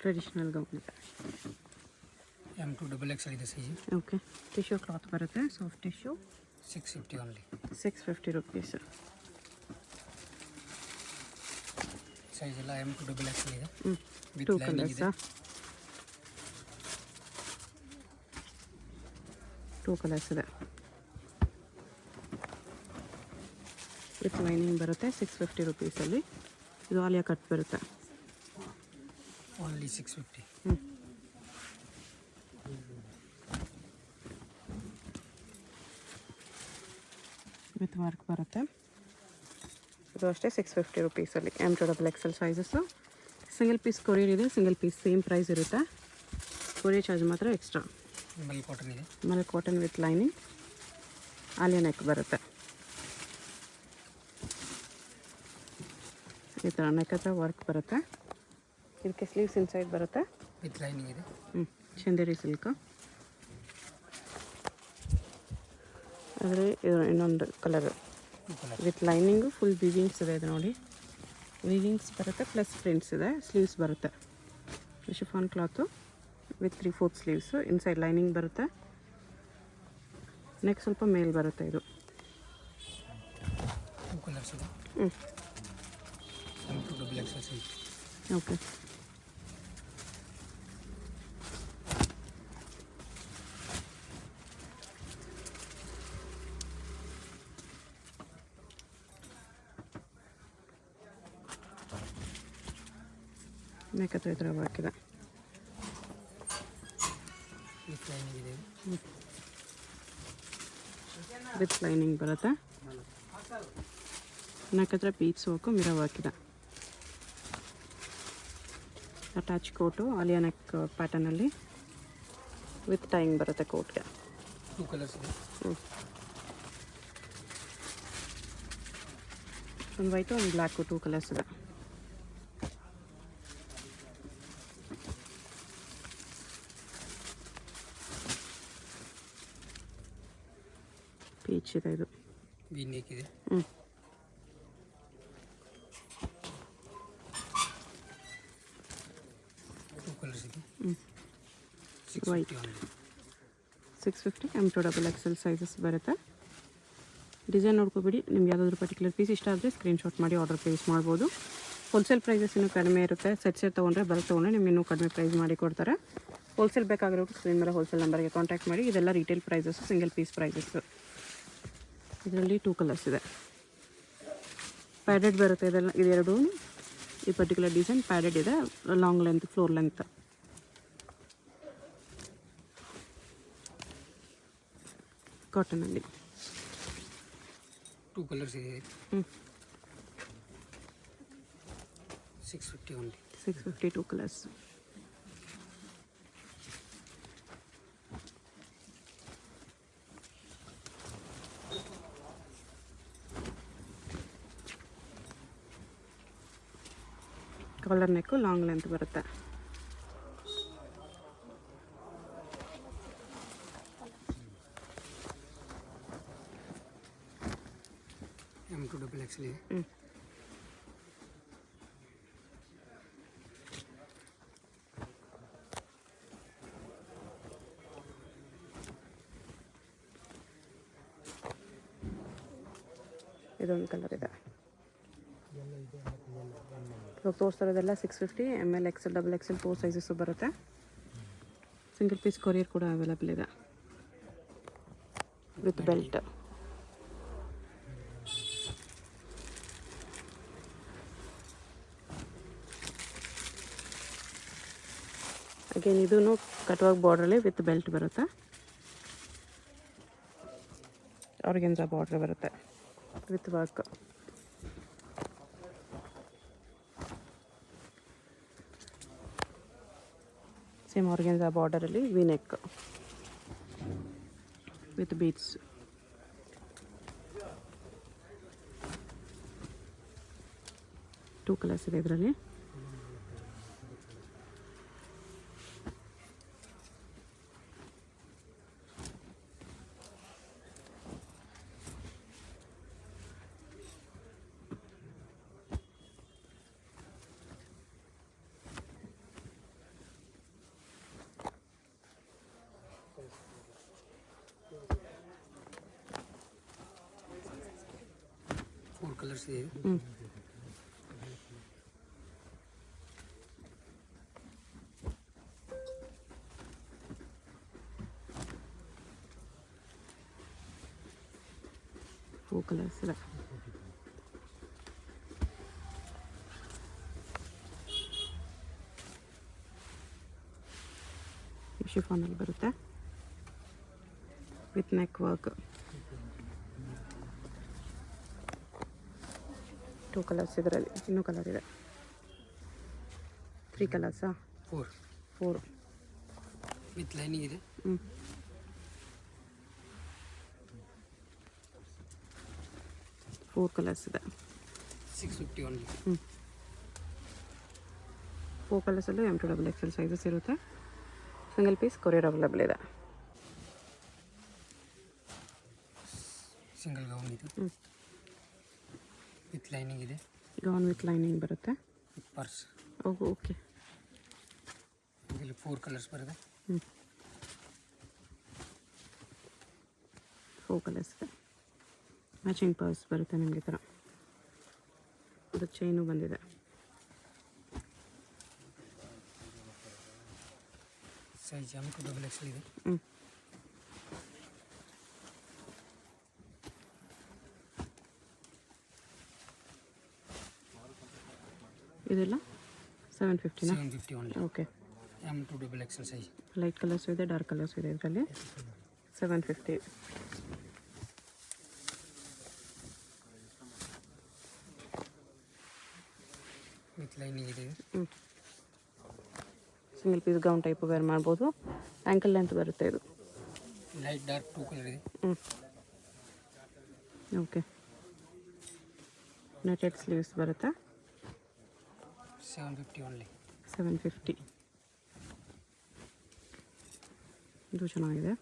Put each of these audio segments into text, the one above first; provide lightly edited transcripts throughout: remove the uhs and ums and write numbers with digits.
Traditional gown ಇದೆ. M2XXL ಇದೆ size. Okay, tissue cloth ಬರುತ್ತೆ, soft tissue. 650 only. 650 rupees. Size ಎಲ್ಲ M2XXL ಇದೆ. ಟೂ ಕಲರ್ಸಾ? ಟೂ ಕಲರ್ಸ್ ಇದೆ. ವಿತ್ ಲೈನಿಂಗ್ ಬರುತ್ತೆ. 650 ರುಪೀಸಲ್ಲಿ. ಇದು ಆಲಿಯಾ ಕಟ್ ಬರುತ್ತೆ. ಓನ್ಲಿ 650. ವಿತ್ ವರ್ಕ್ ಬರುತ್ತೆ. ಇದು ಅಷ್ಟೇ 650 ರುಪೀಸಲ್ಲಿ. M2XXL sizes. Single piece courier ಇದೆ. ಸಿಂಗಲ್ ಪೀಸ್ ಸೇಮ್ ಪ್ರೈಸ್ ಇರುತ್ತೆ. ಕೊರಿಯರ್ ಚಾರ್ಜ್ ಮಾತ್ರ ಎಕ್ಸ್ಟ್ರಾ. ಮಲ್ ಕಾಟನ್ ಇದೆ. Mul cotton with lining. Alia neck ಬರುತ್ತೆ. ಈ ಥರ ನೆಕ್ ಹತ್ರ ವರ್ಕ್ ಬರುತ್ತೆ. ಇದಕ್ಕೆ ಸ್ಲೀವ್ಸ್ ಇನ್ಸೈಡ್ ಬರುತ್ತೆ. ವಿತ್ ಲೈನಿಂಗ್ ಇದೆ. ಚಂದೇರಿ ಸಿಲ್ಕ್. ಆದರೆ ಇದು ಇನ್ನೊಂದು colour with lining. Full weavings ಇದೆ. ಇದು ನೋಡಿ, ವಿವಿಂಗ್ಸ್ ಬರುತ್ತೆ ಪ್ಲಸ್ ಪ್ರಿಂಟ್ಸ್ ಇದೆ. ಸ್ಲೀವ್ಸ್ ಬರುತ್ತೆ. Chiffon cloth with 3/4 sleeves. Inside lining ಬರುತ್ತೆ. ನೆಕ್ ಸ್ವಲ್ಪ ಮೇಲ್ ಬರುತ್ತೆ. ಇದು 2 ಕಲರ್ಸ್ ಇದೆ. M2XXL size. ಓಕೆ, ನೆಕ್ ಹತ್ರ ಈ ಥರ ವರ್ಕ್ ಇದೆ. ವಿತ್ ಲೈನಿಂಗ್ ಇದೆ. ವಿತ್ ಲೈನಿಂಗ್ ಬರುತ್ತೆ. ನೆಕ್ ಹತ್ರ ಪೀಟ್ಸ್ ವರ್ಕು, ಮಿರ ವರ್ಕ್ ಇದೆ. ಅಟ್ಯಾಚ್ ಕೋಟು ಆಲಿಯಾ ನೆಕ್ ಪ್ಯಾಟರ್ನಲ್ಲಿ ವಿತ್ ಟೈಯಿಂಗ್ ಬರುತ್ತೆ ಕೋಟ್ಗೆ. 2 ಕಲರ್ಸ್ ಇದೆ. ಒಂದು ವೈಟು ಒಂದು ಬ್ಲ್ಯಾಕು. 2 ಕಲರ್ಸ್ ಇದೆ. ಪೀಚ್ ಇದೆ. ಇದು ವಿ ನೆಕ್ ಇದೆ. 2 ಕಲರ್ಸ್ ಇದೆ. ವೈಟ್. 650 M2XXL ಸೈಜಸ್ ಬರುತ್ತೆ. ಡಿಸೈನ್ ನೋಡ್ಕೊಬಿಡಿ. ನಿಮ್ಗೆ ಯಾವುದಾದ್ರೂ ಪರ್ಟಿಕ್ಯುಲರ್ ಪೀಸ್ ಇಷ್ಟ ಆದರೆ ಸ್ಕ್ರೀನ್ಶಾಟ್ ಮಾಡಿ ಆರ್ಡರ್ ಪ್ಲೇಸ್ ಮಾಡ್ಬೋದು. ಹೋಲ್ಸೇಲ್ ಪ್ರೈಸಸ್ ಇನ್ನೂ ಕಡಿಮೆ ಇರುತ್ತೆ. ಸೆಟ್ ತೊಗೊಂಡ್ರೆ ಬಲ್ಕ್ ತೊಗೊಂಡ್ರೆ ನಿಮ್ಗೆ ಇನ್ನೂ ಕಡಿಮೆ ಪ್ರೈಸ್ ಮಾಡಿ ಕೊಡ್ತಾರೆ. ಹೋಲ್ಸೇಲ್ ಬೇಕಾಗಿರೋರು ಸ್ಕ್ರೀನ್ ಮೇಲೆ ಹೋಲ್ಸೇಲ್ ನಂಬರ್ಗೆ ಕಾಂಟ್ಯಾಕ್ಟ್ ಮಾಡಿ. ಇದೆಲ್ಲ retail prices, single piece prices. ಇದರಲ್ಲಿ 2 ಕಲರ್ಸ್ ಇದೆ. ಪ್ಯಾಡೆಡ್ ಬರುತ್ತೆ. ಇದೆಲ್ಲ ಇದೆರಡೂ. ಈ ಪರ್ಟಿಕ್ಯುಲರ್ ಡಿಸೈನ್ ಪ್ಯಾಡೆಡ್ ಇದೆ. Long length, floor length. ಕಾಟನಲ್ಲಿ 2 ಕಲರ್ಸ್ ಇದೆ. 650 only. 650 2 colours. Collar neck long length ಬರುತ್ತೆ. M2XXL ಇದೆ. ಇದೊಂದು ಕಲರ್ ಇದೆ. ಇವಾಗ ತೋರಿಸ್ತಾರೋದೆಲ್ಲ 650 ML, XL, XXL 4 ಸೈಜಸ್ಸು ಬರುತ್ತೆ. ಸಿಂಗಲ್ ಪೀಸ್ ಕೊರಿಯರ್ ಕೂಡ ಅವೈಲಬಲ್ ಇದೆ ವಿತ್ ಬೆಲ್ಟ್. ಅಗೇನ್ ಇದೂ ಕಟ್ವಾಗ್ ಬಾರ್ಡ್ರಲ್ಲಿ ವಿತ್ ಬೆಲ್ಟ್ ಬರುತ್ತೆ. ಆರ್ಗೆನ್ಸಾ ಬಾರ್ಡ್ರ್ ಬರುತ್ತೆ ವಿತ್ ವರ್ಕ್. ಸೇಮ್ ಆರ್ಗೆನ್ಸಾ ಬಾರ್ಡರಲ್ಲಿ V neck with beads. Two colours ಇದೆ ಇದರಲ್ಲಿ. ಕಲರ್ಸ್ ಇದೆ. ಹ್ಞೂ ಫೋರ್ ಕಲರ್ಸ್ ಇದೆ. ಶಿಫಾನಲ್ಲಿ ಬರುತ್ತೆ ವಿತ್ ನೆಕ್ ವರ್ಕ್. 2 ಕಲರ್ಸ್ ಇದರಲ್ಲಿ, ಇನ್ನೂ ಕಲರ್ ಇದೆ. 3 ಕಲರ್ಸಾ? 4 ವಿತ್ ಲೈನಿಂಗ್ ಇದೆ. ಹ್ಞೂ 4 ಕಲರ್ಸ್ ಇದೆ. 650 ಓನ್ಲಿ. ಹ್ಞೂ 4 ಕಲರ್ಸಲ್ಲೂ M2XL ಸೈಜಸ್ ಇರುತ್ತೆ. ಸಿಂಗಲ್ ಪೀಸ್ ಕೊರಿಯರ್ ಅವೈಲೇಬಲ್ ಇದೆ. ಸಿಂಗಲ್ ಗೌನ್ ಇದು ಹ್ಞೂ ವಿತ್ ಲೈನಿಂಗ್ ಇದೆ. ಗೌನ್ ವಿತ್ ಲೈನಿಂಗ್ ಬರುತ್ತೆ. With purse. ಓಕೆ. ಇದರಲ್ಲಿ 4 ಕಲರ್ಸ್ ಬರುತ್ತೆ. ಹ್ಞೂ 4 ಕಲರ್ಸ್ ಇದೆ. ಮ್ಯಾಚಿಂಗ್ ಪರ್ಸ್ ಬರುತ್ತೆ ನಿಮಗೆ ಥರ. ಅದು ಚೈನು ಬಂದಿದೆ. ಸೈಜ್ M2XL ಇದೆ. ಹ್ಞೂ ಇದೆಲ್ಲ 750ನಾ? 750 only. Okay. M2XL size. Light colours ಇದೆ, ಡಾರ್ಕ್ ಕಲರ್ಸು ಇದೆ ಇದರಲ್ಲಿ. 750. ವಿತ್ ಲೈನಿಂಗ್ ಇದೆ. ಹ್ಞೂ single piece gown type wear ಮಾಡ್ಬೋದು. ಆ್ಯಂಕಲ್ ಲೆಂತ್ ಬರುತ್ತೆ ಇದು. ಲೈಟ್ ಡಾರ್ಕ್ 2 ಕಲರ್ ಇದೆ. ಹ್ಞೂ ಓಕೆ. ನೆಟೆಡ್ ಸ್ಲೀವ್ಸ್ ಬರುತ್ತೆ. 750 ಓನ್ಲಿ. 750. ಇದು ಚೆನ್ನಾಗಿದೆ.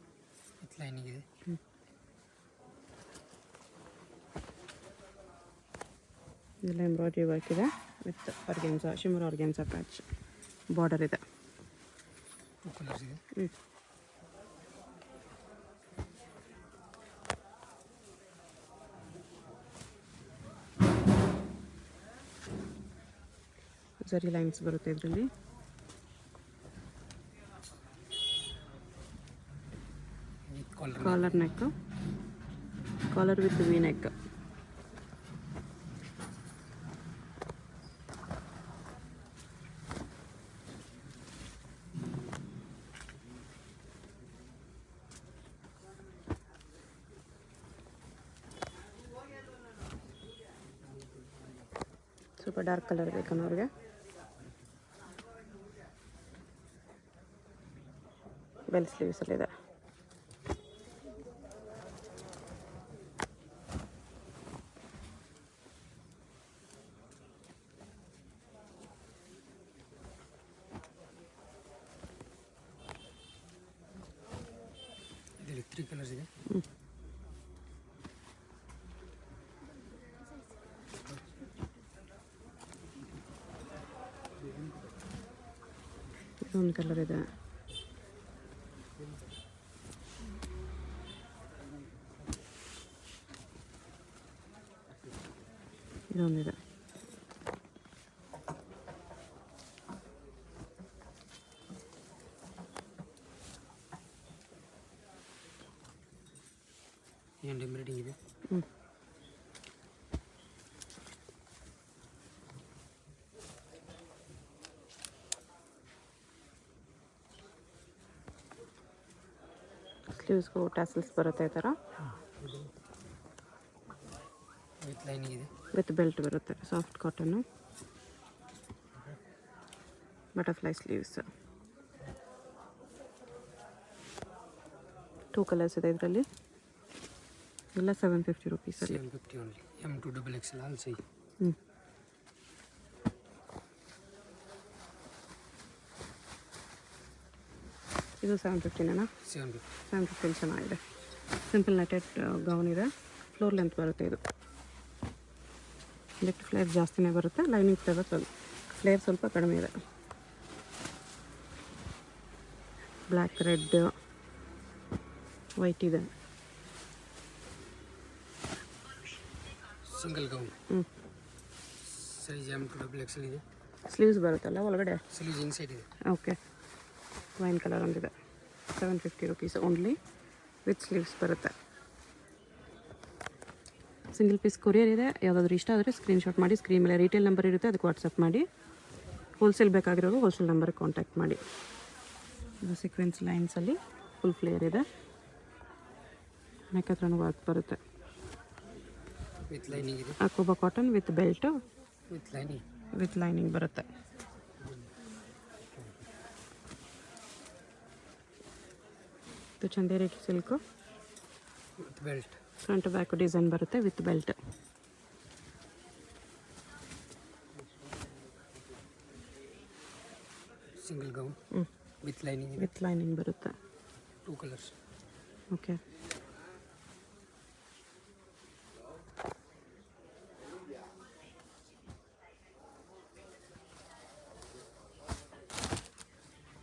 ವಿತ್ ಲೈನಿಂಗ್ ಇದೆ. ಇದೆಲ್ಲ ಎಂಬ್ರಾಯ್ಡ್ರಿ ವರ್ಕ್ ಇದೆ with organza, shimmer organza patch border ಇದೆ. 2 ಕಲರ್ಸ್ ಇದೆ. ಹ್ಞೂ ಸರಿ ಲೈನ್ಸ್ ಬರುತ್ತೆ ಇದರಲ್ಲಿ. With collar. Collar neck, collar with V neck. ಸ್ವಲ್ಪ ಡಾರ್ಕ್ ಕಲರ್ ಬೇಕನ್ನೋರಿಗೆ ಬೆಲ್ ಸ್ಲೀವ್ಸಲ್ಲಿದೆ. ಇದರಲ್ಲಿ 3 ಕಲರ್ಸ್ ಇದೆ. ಇದೊಂದು ಕಲರ್ ಇದೆ. ಇದೊಂದಿದೆ. ಏನು ಎಂಬ್ರಾಯ್ಡಿಂಗ್ ಇದೆ. ಹ್ಞೂ ಸ್ಲೀವ್ಸ್ಗೂ ಟ್ಯಾಸಲ್ಸ್ ಬರುತ್ತೆ ಈ ಥರ. ವಿತ್ ಲೈನಿಂಗ್ ಇದೆ. ವಿತ್ ಬೆಲ್ಟ್ ಬರುತ್ತೆ. Soft cotton, butterfly sleeves. 2 colours ಇದೆ ಇದರಲ್ಲಿ. ಎಲ್ಲ 750 ರುಪೀಸಲ್ಲಿ. 750 ಓನ್ಲಿ. M2XL all size. ಹ್ಞೂ ಇದು 750ನೇನಾ? 750. 750 ಚೆನ್ನಾಗಿದೆ. ಸಿಂಪಲ್ ನೆಟೆಡ್ ಗೌನ್ ಇದೆ. ಫ್ಲೋರ್ ಲೆಂತ್ ಬರುತ್ತೆ ಇದು. ಲಿಫ್ಟ್ ಫ್ಲೇರ್ ಜಾಸ್ತಿನೇ ಬರುತ್ತೆ. ಲೈನಿಂಗ್ ಫ್ಲೇರ್ ಸ್ವಲ್ಪ ಕಡಿಮೆ ಇದೆ. ಬ್ಲ್ಯಾಕ್, ರೆಡ್, ವೈಟ್ ಇದೆ. ಸಿಂಗಲ್ ಗೌನ್ ಹ್ಞೂ ಸೈಜ್ M2XL ಇದೆ. ಸ್ಲೀವ್ಸ್ ಬರುತ್ತಲ್ಲ ಒಳಗಡೆ. ಸ್ಲೀವ್ಸ್ ಇನ್ಸೈಡ್ ಇದೆ. ಓಕೆ ವೈನ್ ಕಲರ್ ಒಂದಿದೆ. 750 ರುಪೀಸ್ ಓನ್ಲಿ ವಿತ್ ಸ್ಲೀವ್ಸ್ ಬರುತ್ತೆ. ಸಿಂಗಲ್ ಪೀಸ್ ಕೊರಿಯರ್ ಇದೆ. ಯಾವುದಾದ್ರೂ ಇಷ್ಟ ಆದರೆ ಸ್ಕ್ರೀನ್ಶಾಟ್ ಮಾಡಿ. ಸ್ಕ್ರೀನ್ ಮೇಲೆ ರೀಟೇಲ್ ನಂಬರ್ ಇರುತ್ತೆ, ಅದಕ್ಕೆ ವಾಟ್ಸಪ್ ಮಾಡಿ. ಹೋಲ್ಸೇಲ್ ಬೇಕಾಗಿರೋರು ಹೋಲ್ಸೇಲ್ ನಂಬರ್ಗೆ ಕಾಂಟ್ಯಾಕ್ಟ್ ಮಾಡಿ. ಇದು ಸೀಕ್ವೆನ್ಸ್ ಲೈನ್ಸಲ್ಲಿ ಫುಲ್ ಫ್ಲೇಯರ್ ಇದೆ. ನೆಕ್ ಹತ್ರನೂ ವರ್ಕ್ ಬರುತ್ತೆ. ವಿತ್ ಲೈನಿಂಗ್ ಇದೆ. ಅಕೋಬಾ cotton with belt with lining ಬರುತ್ತೆ. ಇದು Chanderi silk with belt. Front back design ಬರುತ್ತೆ with belt. Single gown with lining with lining ಬರುತ್ತೆ. 2 ಕಲರ್ಸ್. ಓಕೆ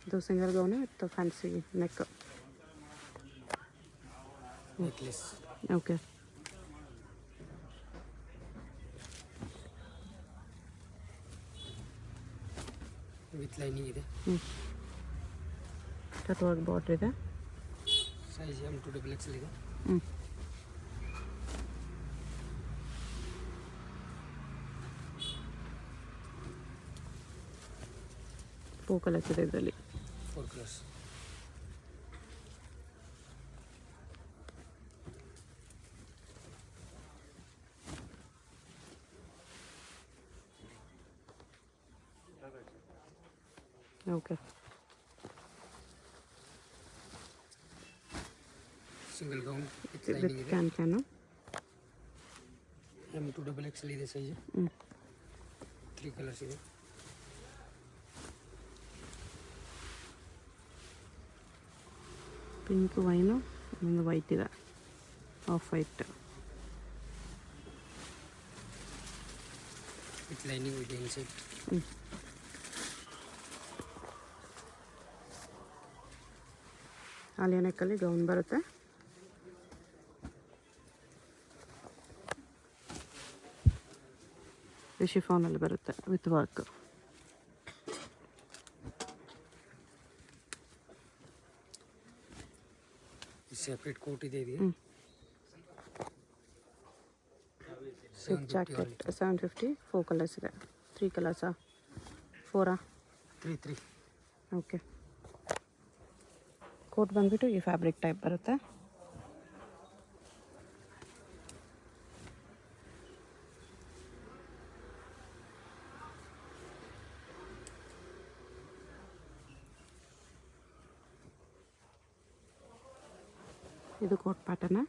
ಇದು single gown with fancy neck. Necklace okay with lining ಇದೆ. Cut work border ಇದೆ. Size M2XL ಇದೆ. Four colours ಇದೆ ಇದರಲ್ಲಿ. 4 colours. Okay single gown with with lining ಇದೆ. Can M2XL ಇದೆ ಸೈಜ್. 3 ಕಲರ್ಸ್ ಇದೆ. ಪಿಂಕ್ ವೈನು ಒಂದು ವೈಟ್ ಇದೆ, ಆಫ್ ವೈಟ್. ವಿತ್ ಲೈನಿಂಗ್ ಇದೆ ಇನ್ಸೈಡ್. ಆಲಿಯಾ ನೆಕ್ಕಲ್ಲಿ ಗೌನ್ ಬರುತ್ತೆ. ಶಿಫಾನಲ್ಲಿ ಬರುತ್ತೆ ವಿತ್ ವರ್ಕ್. ಸೆಪ್ರೇಟ್ ಕೋಟ್ ಇದೆ ಇದಕ್ಕೆ. Silk jacket 750. 4 ಕಲರ್ಸ್ ಇದೆ. 3 ಕಲರ್ಸಾ 4ಆ? 3 ಓಕೆ ಕೋಟ್ ಬಂದುಬಿಟ್ಟು ಈ ಫ್ಯಾಬ್ರಿಕ್ ಟೈಪ್ ಬರುತ್ತೆ. ಇದು ಕೋಟ್ ಪ್ಯಾಟರ್ನ.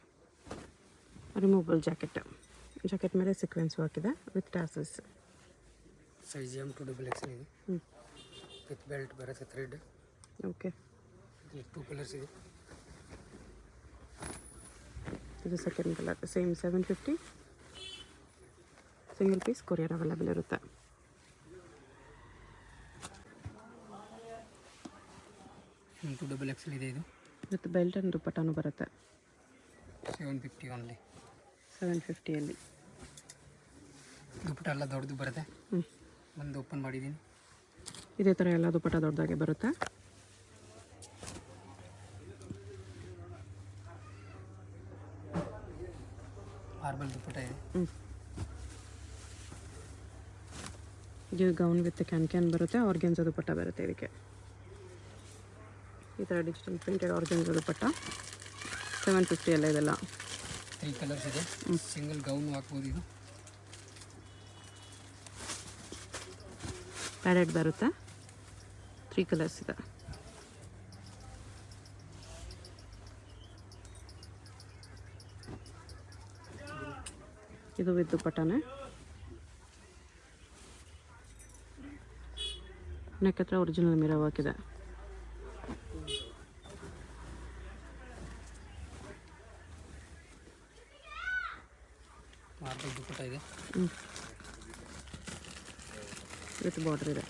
ರಿಮೂವಬಲ್ ಜಾಕೆಟ್ ಮೇಲೆ ಸೀಕ್ವೆನ್ಸ್ ವರ್ಕ್ ಇದೆ ವಿತ್ ಟ್ಯಾಸಲ್ಸ್. ಸೈಜ್ M2XL ಇದೆ. ವಿತ್ ಬೆಲ್ಟ್ ಬರುತ್ತೆ ಥ್ರೆಡ್. ಓಕೆ 2 ಕಲರ್ಸ್ ಇದೆ. ಇದು second colour. Same 750. Single piece courier available ಇರುತ್ತೆ. M2XL ಇದೆ. ಇದು ವಿತ್ ಬೆಲ್ಟ್ ಆ್ಯಂಡ್ ದುಪ್ಪಟ್ಟಾನು ಬರುತ್ತೆ. 750 ಓನ್ಲಿ. 750ಅಲ್ಲಿ ದುಪ್ಪಟ್ಟ ಎಲ್ಲ ದೊಡ್ಡದು ಬರುತ್ತೆ. ಒಂದು ಓಪನ್ ಮಾಡಿದ್ದೀನಿ. ಇದೇ ಥರ ಎಲ್ಲ ದುಪ್ಪಟ್ಟ ದೊಡ್ಡದಾಗೆ ಬರುತ್ತೆ. ಮಾರ್ಬಲ್ ದುಪ್ಪಟ್ಟ ಇದೆ. ಇದು ಗೌನ್ ವಿತ್ ಕ್ಯಾನ್ ಬರುತ್ತೆ. ಆರ್ಗೆನ್ಸ ದುಪ್ಪಟ್ಟ ಬರುತ್ತೆ ಇದಕ್ಕೆ. ಈ ಥರ ಡಿಜಿಟಲ್ ಪ್ರಿಂಟೆಡ್ ಆರ್ಗೆನ್ಸ ದುಪ್ಪಟ್ಟ 750 ಎಲ್ಲ ಇದೆಲ್ಲ. 3 ಕಲರ್ಸ್ ಇದೆ. ಸಿಂಗಲ್ ಗೌನ್ ಹಾಕ್ಬೋದು. ಇದು ಪ್ಯಾಡೆಡ್ ಬರುತ್ತೆ. 3 ಕಲರ್ಸ್ ಇದೆ. ಇದು ವಿತ್ ದುಪ್ಪಟ್ಟನೇ. ನೆಕ್ ಹತ್ರ ಒರಿಜಿನಲ್ ಮಿರರ್ ವರ್ಕ್ ಇದೆ. ಮಾರ್ಬಲ್ ದುಪ್ಪಟ್ಟ ಇದೆ. ವಿತ್ ಬಾರ್ಡರ್ ಇದೆ.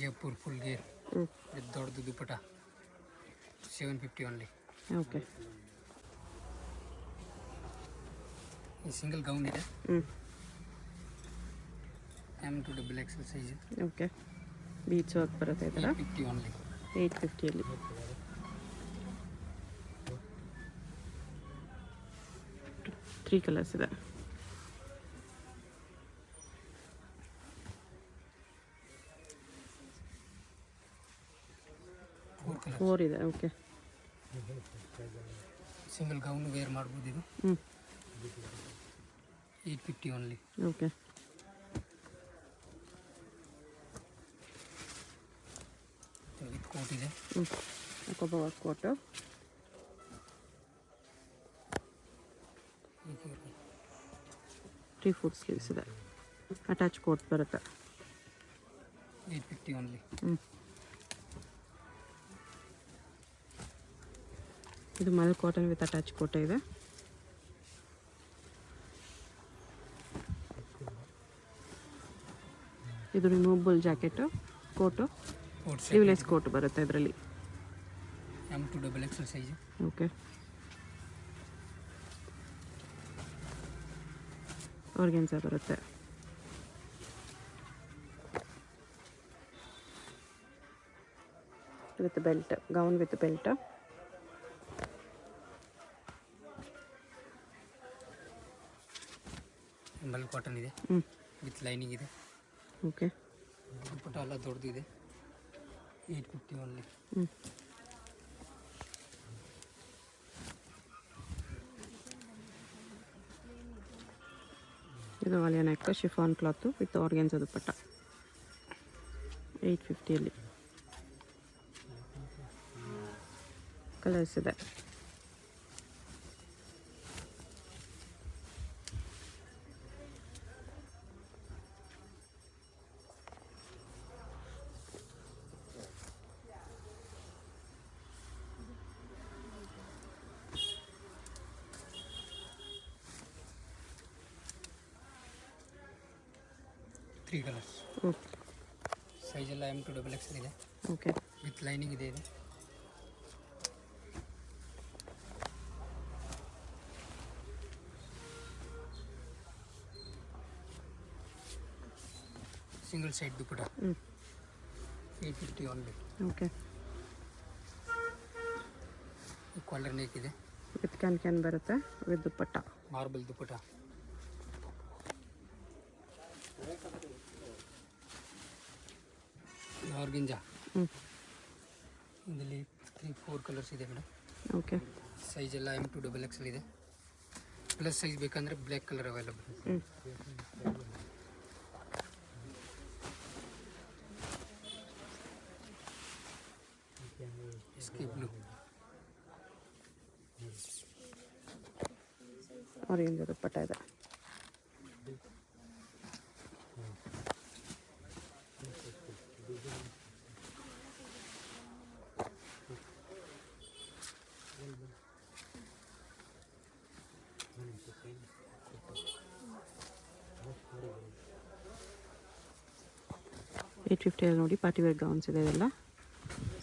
ಜೈಪುರ್ ಫುಲ್ ಗೇರ್ ವಿತ್ ದೊಡ್ಡದು ದುಪ್ಪಟ್ಟ. 750 only. ಓಕೆ. ಈ ಸಿಂಗಲ್ ಗೌನ್ ಇದೆ. ಹ್ಞೂ M2XL size. Okay. Beach work ಬರುತ್ತೆ ಈ ಥರ. 50 only. 850 3 ಕಲರ್ಸ್ ಇದೆ. ಫೋರ್ ಇದೆ. ಓಕೆ. ಸಿಂಗಲ್ ಗೌನ್ ವೇರ್ ಮಾಡ್ಬೋದು ಇದು. ಹ್ಞೂ 850 only. ಓಕೆ. ವಿತ್ ಕೋಟ್ ಇದೆ. ಯಾಕೊಬ್ಬ ವರ್ಕ್ ಕೋಟು. 3/4 ಸ್ಲೀವ್ಸ್ ಇದೆ. ಅಟ್ಯಾಚ್ ಕೋಟ್ ಬರುತ್ತೆ. 850 only. ಇದು ಮಲ್ ಕಾಟನ್ ವಿತ್ ಅಟ್ಯಾಚ್ ಕೋಟೆ ಇದೆ. ಇದು removable jacket, coat, sleeveless coat ಬರುತ್ತೆ ಇದರಲ್ಲಿ. M2XL size. ಓಕೆ. ಆರ್ಗೆನ್ಸಾ ಬರುತ್ತೆ. With belt, gown with belt. Mul cotton ಇದೆ. ವಿತ್ ಲೈನಿಂಗ್ ಇದೆ. ಓಕೆ. ದುಪ್ಪಟ್ಟ ಎಲ್ಲ ದೊಡ್ಡದಿದೆ. 850 only. ಇದು Alia neck, chiffon cloth with organza dupatta. 850 colours ಇದೆ. Three colours. ಓಕೆ. ಸೈಜ್ ಎಲ್ಲ M2XL ಇದೆ. ಓಕೆ. ವಿತ್ ಲೈನಿಂಗ್ ಇದೆ. ಇದು single side dupatta. 850 only. Okay. Collar neck ಇದೆ. ವಿತ್ ಕ್ಯಾನ್ ಬರುತ್ತೆ with dupatta. Marble dupatta. Organza. ಇದರಲ್ಲಿ 3-4 ಕಲರ್ಸ್ ಇದೆ ಮೇಡಮ್. ಓಕೆ. ಸೈಜ್ ಎಲ್ಲ M2XL ಇದೆ. ಪ್ಲಸ್ ಸೈಜ್ ಬೇಕಂದರೆ black colour available. Sky blue. Orange dupatta ಇದೆ. $850 ನೋಡಿ. ಪಾರ್ಟಿ ವೇರ್ ಗೌನ್ಸ್ ಇದೆ ಇದೆಲ್ಲ.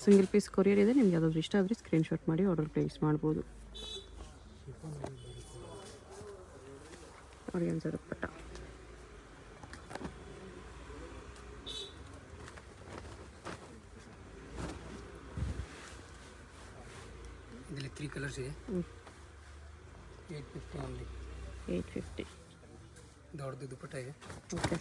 ಸಿಂಗಲ್ ಪೀಸ್ ಕೊರಿಯರ್ ಇದೆ. ನಿಮ್ಗೆ ಯಾವ್ದಾದ್ರು ಇಷ್ಟ ಆದರೆ ಸ್ಕ್ರೀನ್ಶಾಟ್ ಮಾಡಿ ಆರ್ಡರ್ ಪ್ಲೇಸ್ ಮಾಡ್ಬೋದು. ಆರ್ಗೆನ್ಸಾ ದುಪ್ಪಟ್ಟ. ಇದರಲ್ಲಿ 3 ಕಲರ್ಸ್ ಇದೆ. 850 only. 850 ದೊಡ್ಡದು ದುಪ್ಪಟ್ಟ ಇದೆ. ಓಕೆ.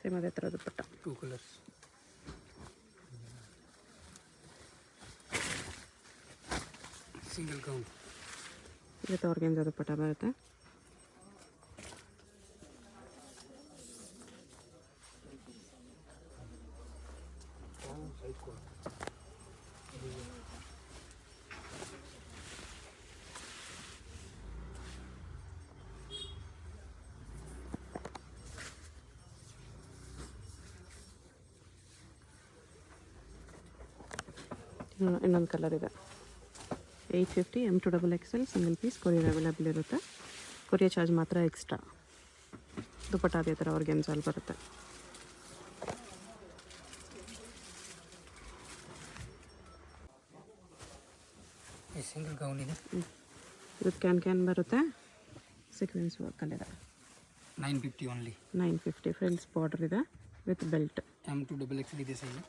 ಸೇಮ್ ಅದೇ ಥರ ದುಪ್ಪಟ್ಟ. 2 ಕಲರ್ಸ್. Single gown. ಇವತ್ತು ಆರ್ಗೆನ್ಸಾ ದುಪ್ಪಟ್ಟ ಬರುತ್ತೆ. ಇನ್ನೊಂದು ಕಲರ್ ಇದೆ. 850 M2XL single piece courier available ಇರುತ್ತೆ. ಕೊರಿಯರ್ ಚಾರ್ಜ್ ಮಾತ್ರ ಎಕ್ಸ್ಟ್ರಾ. ದುಪಟ್ಟ ಅದೇ ಥರ ಆರ್ಗೆನ್ಸಲ್ಲಿ ಬರುತ್ತೆ. ಈ ಸಿಂಗಲ್ ಗೌನ್ ಇದೆ. ವಿತ್ ಕ್ಯಾನ್ ಬರುತ್ತೆ. ಸೀಕ್ವೆನ್ಸ್ ವರ್ಕಲ್ಲಿದೆ. 950 ಓನ್ಲಿ. 950 ಫ್ರಿಲ್ಸ್ ಬಾರ್ಡರ್ ಇದೆ ವಿತ್ ಬೆಲ್ಟ್. M2XXL ಇದೆ ಸೈಜ್.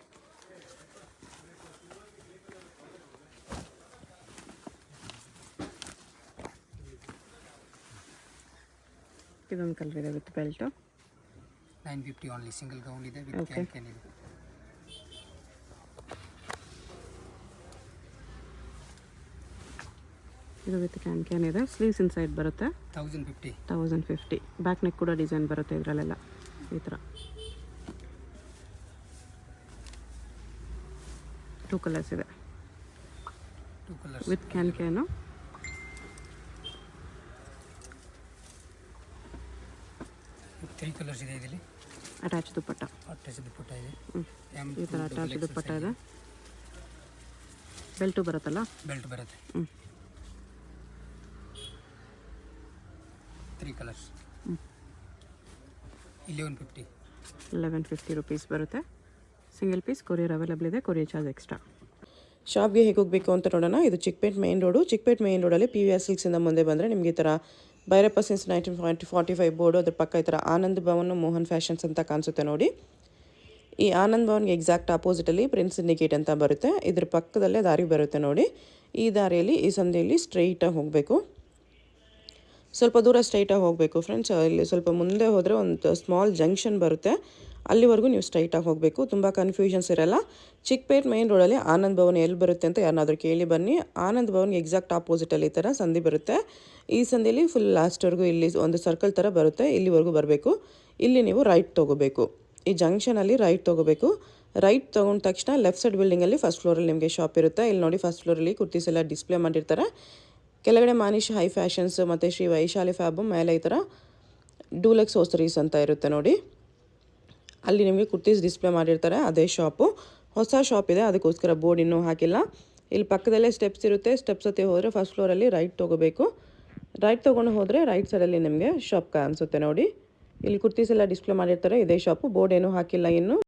ಇದೊಂದು ಕಲರ್ ಇದೆ with belt. 950 only. Single gown ಇದೆ ವಿತ್ ಕ್ಯಾನ್ ಇದೆ. ಇದು ವಿತ್ ಕ್ಯಾನ್ ಇದೆ. ಸ್ಲೀವ್ಸ್ ಇನ್ಸೈಡ್ ಬರುತ್ತೆ. 1050. ಬ್ಯಾಕ್ ನೆಕ್ ಕೂಡ ಡಿಸೈನ್ ಬರುತ್ತೆ ಇದರಲ್ಲೆಲ್ಲ ಈ ಥರ. 2 ಕಲರ್ಸ್ ಇದೆ ವಿತ್ ಕ್ಯಾನು. ತ್ರೀ ಕಲರ್ಸ್ ಇದೆ ಇದರಲ್ಲಿ. ಅಟ್ಯಾಚ್ ದುಪಟ್ಟ ಇದೆ. ಈ ಥರ ಅಟ್ಯಾಚ್ ದುಪಟ್ಟ ಇದೆ. ಬೆಲ್ಟು ಬರುತ್ತಲ್ಲ. ಬೆಲ್ಟ್ ಬರುತ್ತೆ. 3 ಕಲರ್ಸ್. 1150 ರುಪೀಸ್ ಬರುತ್ತೆ. ಸಿಂಗಲ್ ಪೀಸ್ ಕೊರಿಯರ್ ಅವೈಲೇಬಲ್ ಇದೆ. Courier charge extra. ಶಾಪ್ಗೆ ಹೇಗೆ ಹೋಗಬೇಕು ಅಂತ ನೋಡೋಣ. ಇದು Chickpet main road. Chickpet main ರೋಡಲ್ಲಿ PVR ಸಿಲ್ಕ್ಸಿಂದ ಮುಂದೆ ಬಂದರೆ ನಿಮಗೆ ಈ ಥರ ಭೈರಪ್ಪ ಸಿನ್ಸ್ 1945 ಬೋರ್ಡು, ಅದ್ರ ಪಕ್ಕ ಈ ಥರ ಆನಂದ್ ಭವನ್ ಮೋಹನ್ ಫ್ಯಾಷನ್ಸ್ ಅಂತ ಕಾಣಿಸುತ್ತೆ ನೋಡಿ. ಈ ಆನಂದ್ ಭವನ್ಗೆ ಎಕ್ಸಾಕ್ಟ್ ಆಪೋಸಿಟಲ್ಲಿ ಪ್ರಿನ್ಸ್ ಇಂಡಿಕೇಟ್ ಅಂತ ಬರುತ್ತೆ. ಇದ್ರ ಪಕ್ಕದಲ್ಲೇ ದಾರಿ ಬರುತ್ತೆ ನೋಡಿ. ಈ ದಾರಿಯಲ್ಲಿ ಈ ಸಂಧಿಯಲ್ಲಿ ಸ್ಟ್ರೈಟಾಗಿ ಹೋಗಬೇಕು. ಸ್ವಲ್ಪ ದೂರ ಸ್ಟ್ರೈಟಾಗಿ ಹೋಗಬೇಕು ಫ್ರೆಂಡ್ಸ್. ಇಲ್ಲಿ ಸ್ವಲ್ಪ ಮುಂದೆ ಹೋದರೆ ಒಂದು ಸ್ಮಾಲ್ ಜಂಕ್ಷನ್ ಬರುತ್ತೆ. ಅಲ್ಲಿವರೆಗೂ ನೀವು ಸ್ಟ್ರೈಟಾಗಿ ಹೋಗಬೇಕು. ತುಂಬ ಕನ್ಫ್ಯೂಷನ್ಸ್ ಇರಲ್ಲ. ಚಿಕ್ಕಪೇಟ್ ಮೈನ್ ರೋಡಲ್ಲಿ ಆನಂದ್ ಭವನ್ ಎಲ್ಲಿ ಬರುತ್ತೆ ಅಂತ ಯಾರನ್ನಾದ್ರೂ ಕೇಳಿ ಬನ್ನಿ. ಆನಂದ್ ಭವನ್ಗೆ ಎಕ್ಸಾಕ್ಟ್ ಆಪೋಸಿಟಲ್ಲಿ ಈ ಥರ ಸಂಧಿ ಬರುತ್ತೆ. ಈ ಸಂಧಿಯಲ್ಲಿ ಫುಲ್ ಲಾಸ್ಟ್ವರೆಗೂ ಇಲ್ಲಿ ಒಂದು ಸರ್ಕಲ್ ಥರ ಬರುತ್ತೆ. ಇಲ್ಲಿವರೆಗೂ ಬರಬೇಕು. ಇಲ್ಲಿ ನೀವು ರೈಟ್ ತೊಗೋಬೇಕು. ಈ ಜಂಕ್ಷನಲ್ಲಿ ರೈಟ್ ತೊಗೋಬೇಕು. ರೈಟ್ ತೊಗೊಂಡ ತಕ್ಷಣ ಲೆಫ್ಟ್ ಸೈಡ್ ಬಿಲ್ಡಿಂಗಲ್ಲಿ ಫಸ್ಟ್ ಫ್ಲೋರಲ್ಲಿ ನಿಮಗೆ ಶಾಪ್ ಇರುತ್ತೆ. ಇಲ್ಲಿ ನೋಡಿ ಫಸ್ಟ್ ಫ್ಲೋರಲ್ಲಿ ಕುರ್ತೀಸ್ ಎಲ್ಲ ಡಿಸ್ಪ್ಲೇ ಮಾಡಿರ್ತಾರೆ. ಕೆಳಗಡೆ ಮಾನಿಶ್ ಹೈ ಫ್ಯಾಷನ್ಸ್ ಮತ್ತು ಶ್ರೀ ವೈಶಾಲಿ ಫ್ಯಾಬು, ಮೇಲೆ ಈ ಥರ ಡೂಲೆಕ್ಸ್ ಹೋಸ್ಟರೀಸ್ ಅಂತ ಇರುತ್ತೆ ನೋಡಿ. ಅಲ್ಲಿ ನಿಮಗೆ ಕುರ್ತೀಸ್ ಡಿಸ್ಪ್ಲೇ ಮಾಡಿರ್ತಾರೆ. ಅದೇ ಶಾಪು. ಹೊಸ ಶಾಪ್ ಇದೆ, ಅದಕ್ಕೋಸ್ಕರ ಬೋರ್ಡ್ ಇನ್ನೂ ಹಾಕಿಲ್ಲ. ಇಲ್ಲಿ ಪಕ್ಕದಲ್ಲೇ ಸ್ಟೆಪ್ಸ್ ಇರುತ್ತೆ. ಸ್ಟೆಪ್ಸ್ ಹತ್ತಿ ಹೋದರೆ ಫಸ್ಟ್ ಫ್ಲೋರಲ್ಲಿ ರೈಟ್ ತೊಗೋಬೇಕು. ರೈಟ್ ತೊಗೊಂಡು ಹೋದರೆ ರೈಟ್ ಸೈಡಲ್ಲಿ ನಿಮಗೆ ಶಾಪ್ ಕಾಣಿಸುತ್ತೆ ನೋಡಿ. ಇಲ್ಲಿ ಕುರ್ತೀಸ್ ಎಲ್ಲ ಡಿಸ್ಪ್ಲೇ ಮಾಡಿರ್ತಾರೆ. ಇದೇ ಶಾಪು. ಬೋರ್ಡ್ ಏನೂ ಹಾಕಿಲ್ಲ ಇನ್ನು.